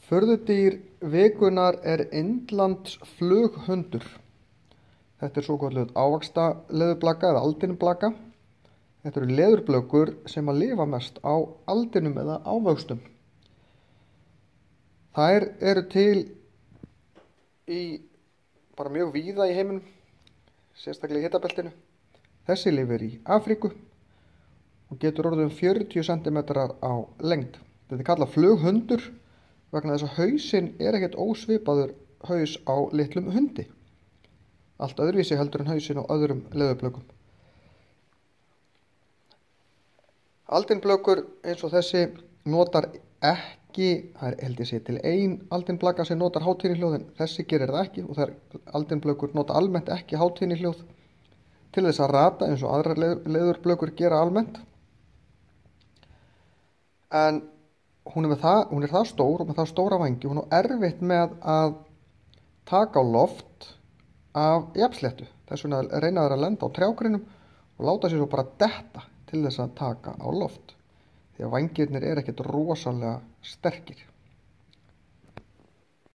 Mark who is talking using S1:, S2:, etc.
S1: Furðudýr vikunnar indlandsflughundur. Þetta svokölluð ávaxtaleðurblaka eða aldinblaka. Þetta eru leðurblökur sem að lifa mest á aldinum eða ávöxtum. Þær eru til bara mjög víða í heiminum, sérstaklega í hitabeltinu. Þessi lifir í Afríku og getur orðið 40 cm á lengd. Þetta er kallað flughundur vegna þess að hausinn er ekkert ósvipaður haus á litlum hundi. Allt öðruvísi heldur en hausinn á öðrum leðurblökum. Aldinblökur eins og þessi notar ekki, það er held ég sé til ein aldinblaka sem notar hátíðnihljóð, en þessi gerir það ekki, og þær aldinblökur nota almennt ekki hátíðnihljóð til þess að rata eins og aðrar leðurblökur gera almennt. En hún er það stór og með það stóra vængi, hún er erfitt með að taka á loft af jafnsléttu. Þess vegna reyna þær að lenda á trjágreinum og láta sér svo bara detta til þess að taka á loft. Því að vængirnir eru ekkert rosalega sterkir.